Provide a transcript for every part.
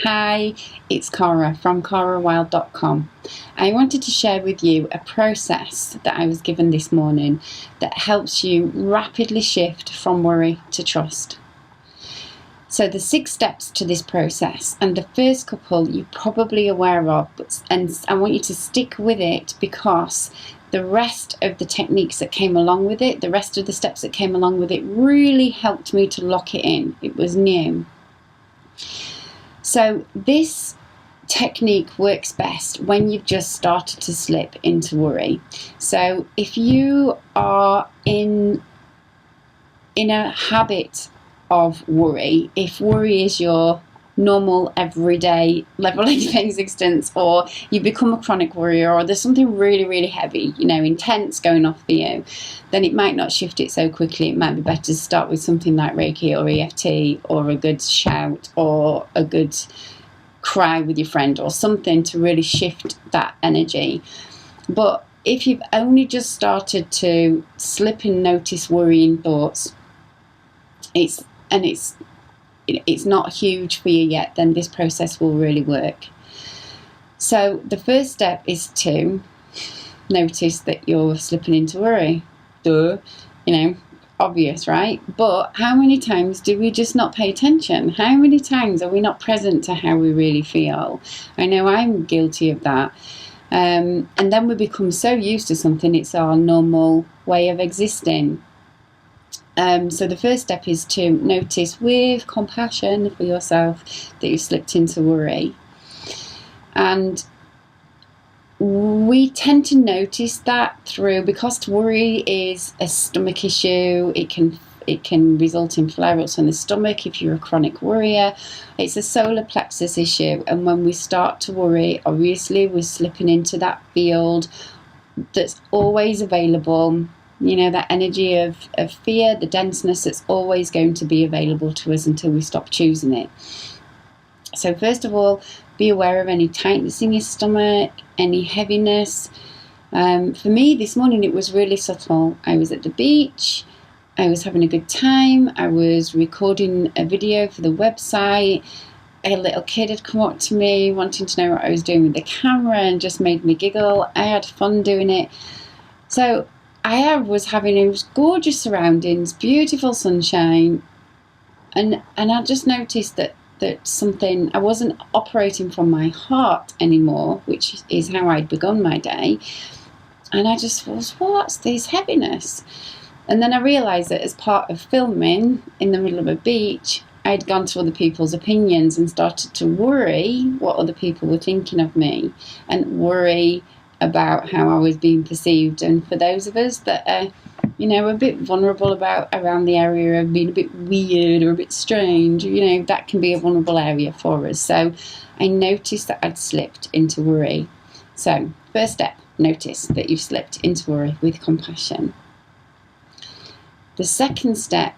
Hi, it's Cara from CaraWild.com. I wanted to share with you a process that I was given this morning that helps you rapidly shift from worry to trust. So the 6 steps to this process, and the first couple you're probably aware of, and I want you to stick with it because the rest of the techniques that came along with it, the rest of the steps that came along with it really helped me to lock it in. It was new. So this technique works best when you've just started to slip into worry. So if you are in a habit of worry, if worry is your normal everyday level of existence, or you become a chronic worrier, or there's something really heavy, intense going off for you, then it might not shift it so quickly. It might be better to start with something like Reiki or EFT, or a good shout, or a good cry with your friend, or something to really shift that energy. But if you've only just started to slip and notice worrying thoughts, it's not huge for you yet, then this process will really work. So the first step is to notice that you're slipping into worry. Duh, obvious, right? But how many times do we just not pay attention? How many times are we not present to how we really feel? I know I'm guilty of that. And then we become so used to something, it's our normal way of existing. So the first step is to notice with compassion for yourself that you've slipped into worry. And we tend to notice that because worry is a stomach issue. It can result in flare-ups in the stomach if you're a chronic worrier. It's a solar plexus issue, and when we start to worry, obviously we're slipping into that field that's always available. That energy of fear, the denseness that's always going to be available to us until we stop choosing it. So first of all, be aware of any tightness in your stomach, any heaviness. For me this morning it was really subtle. I was at the beach, I was having a good time, I was recording a video for the website. A little kid had come up to me wanting to know what I was doing with the camera and just made me giggle. I had fun doing it. So I was having gorgeous surroundings, beautiful sunshine, and I just noticed that something, I wasn't operating from my heart anymore, which is how I'd begun my day, and I just was, what's this heaviness? And then I realised that as part of filming in the middle of a beach, I'd gone to other people's opinions and started to worry what other people were thinking of me, and worry about how I was being perceived. And for those of us that are, a bit vulnerable around the area of being a bit weird or a bit strange, that can be a vulnerable area for us. So I noticed that I'd slipped into worry. So first step, notice that you've slipped into worry with compassion. The second step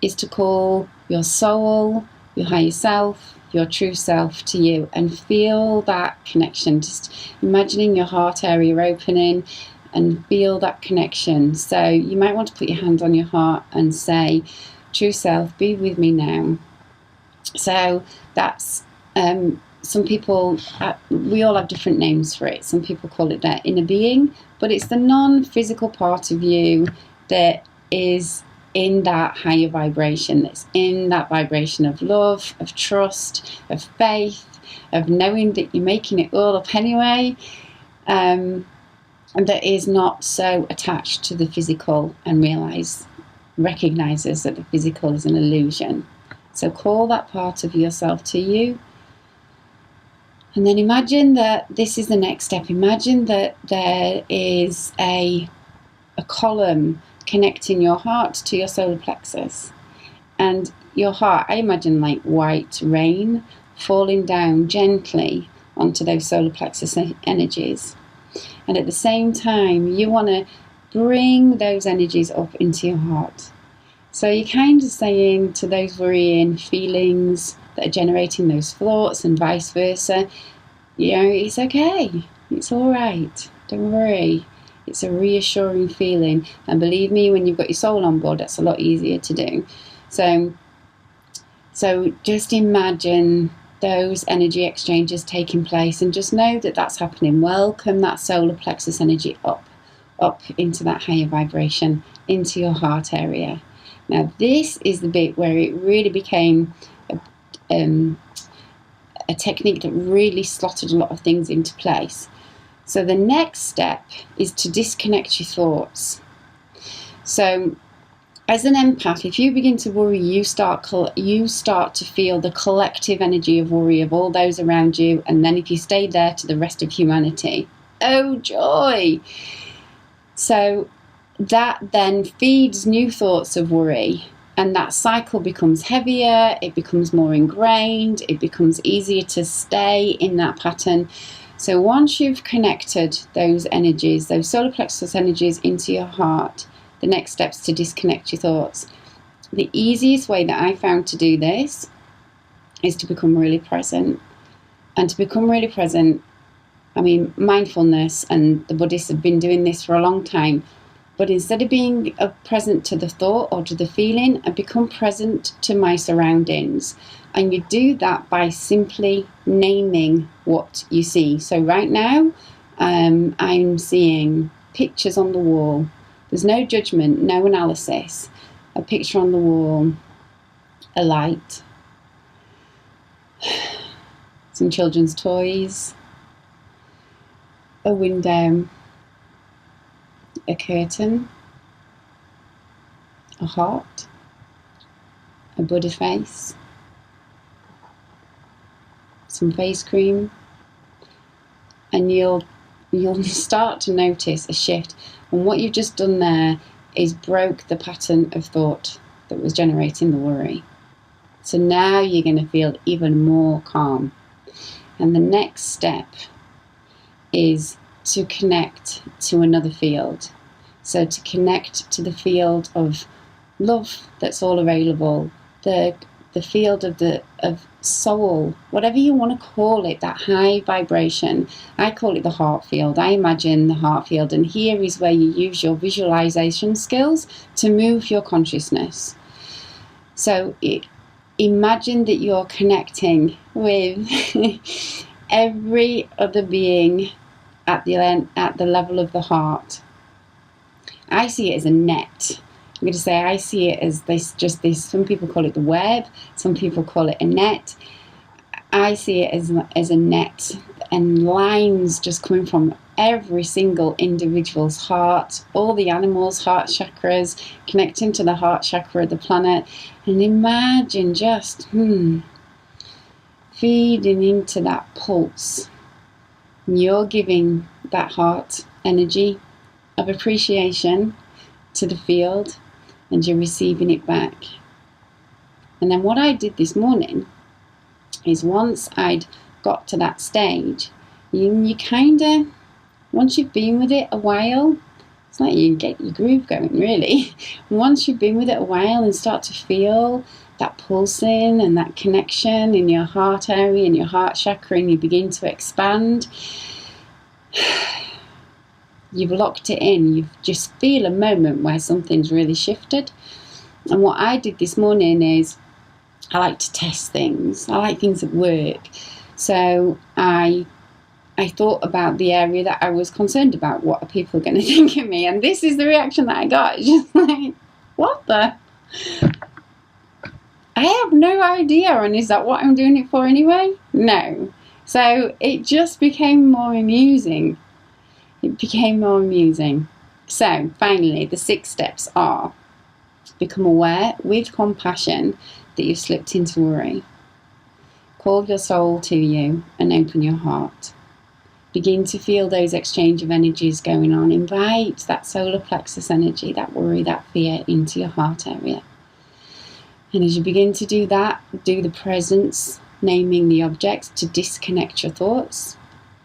is to call your soul, your higher self, your true self to you, and feel that connection. Just imagining your heart area opening and feel that connection. So you might want to put your hand on your heart and say, true self, be with me now. So that's some people, we all have different names for it. Some people call it their inner being, but it's the non-physical part of you that is in that higher vibration, that's in that vibration of love, of trust, of faith, of knowing that you're making it all up anyway, and that is not so attached to the physical and recognizes that the physical is an illusion. So call that part of yourself to you, and then imagine that this is the next step. Imagine that there is a column connecting your heart to your solar plexus, and your heart, I imagine like white rain falling down gently onto those solar plexus energies, and at the same time you want to bring those energies up into your heart. So you're kind of saying to those worrying feelings that are generating those thoughts, and vice versa, it's okay, it's all right, don't worry. It's a reassuring feeling, and believe me, when you've got your soul on board, that's a lot easier to do. So just imagine those energy exchanges taking place, and just know that that's happening. Welcome that solar plexus energy up into that higher vibration, into your heart area. Now this is the bit where it really became a technique that really slotted a lot of things into place. So the next step is to disconnect your thoughts. So as an empath, if you begin to worry, you start to feel the collective energy of worry of all those around you, and then if you stay there, to the rest of humanity. Oh joy! So that then feeds new thoughts of worry, and that cycle becomes heavier, it becomes more ingrained, it becomes easier to stay in that pattern. So once you've connected those energies, those solar plexus energies into your heart, the next step is to disconnect your thoughts. The easiest way that I found to do this is to become really present. And to become really present, I mean, mindfulness and the Buddhists have been doing this for a long time. But instead of being present to the thought or to the feeling, I become present to my surroundings. And you do that by simply naming what you see. So right now, I'm seeing pictures on the wall. There's no judgment, no analysis. A picture on the wall, a light, some children's toys, a window, a curtain, a heart, a Buddha face, some face cream, and you'll start to notice a shift. And what you've just done there is broke the pattern of thought that was generating the worry. So now you're going to feel even more calm. And the next step is to connect to another field. So to connect to the field of love that's all available, the field of soul, whatever you want to call it, that high vibration. I call it the heart field. I imagine the heart field, and here is where you use your visualization skills to move your consciousness. So imagine that you're connecting with every other being at the level of the heart. I see it as a net. I'm going to say I see it as this, some people call it the web, some people call it a net. I see it as a net, and lines just coming from every single individual's heart, all the animals' heart chakras, connecting to the heart chakra of the planet. And imagine just feeding into that pulse. And you're giving that heart energy of appreciation to the field, and you're receiving it back. And then what I did this morning is, once I'd got to that stage, you kind of, once you've been with it a while, it's like you get your groove going, really. Once you've been with it a while and start to feel that pulsing and that connection in your heart area and your heart chakra, and you begin to expand, you've locked it in. You just feel a moment where something's really shifted. And what I did this morning is, I like to test things. I like things that work. So I thought about the area that I was concerned about. What are people going to think of me? And this is the reaction that I got. It's just like, what the? I have no idea. And is that what I'm doing it for anyway? No. So it just became more amusing. It became more amusing. So finally, the 6 steps are: become aware with compassion that you've slipped into worry. Call your soul to you and open your heart. Begin to feel those exchange of energies going on. Invite that solar plexus energy, that worry, that fear into your heart area. And as you begin to do that, do the presence, naming the objects to disconnect your thoughts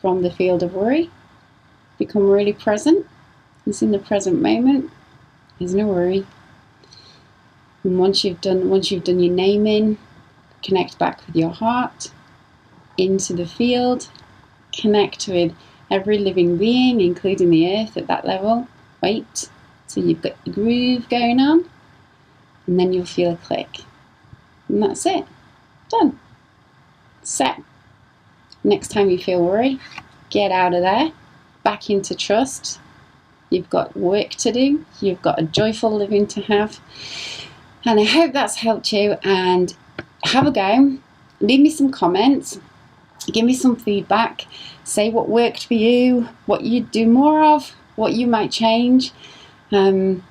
from the field of worry. Become really present. It's in the present moment. There's no worry. And once you've done your naming, connect back with your heart into the field. Connect with every living being, including the earth at that level. Wait till you've got the groove going on, and then you'll feel a click. And that's it. Done. So, next time you feel worry, get out of there, back into trust. You've got work to do. You've got a joyful living to have. And I hope that's helped you, and have a go. Leave me some comments. Give me some feedback. Say what worked for you, what you'd do more of, what you might change. And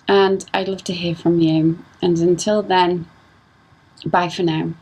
I'd love to hear from you. And until then, bye for now.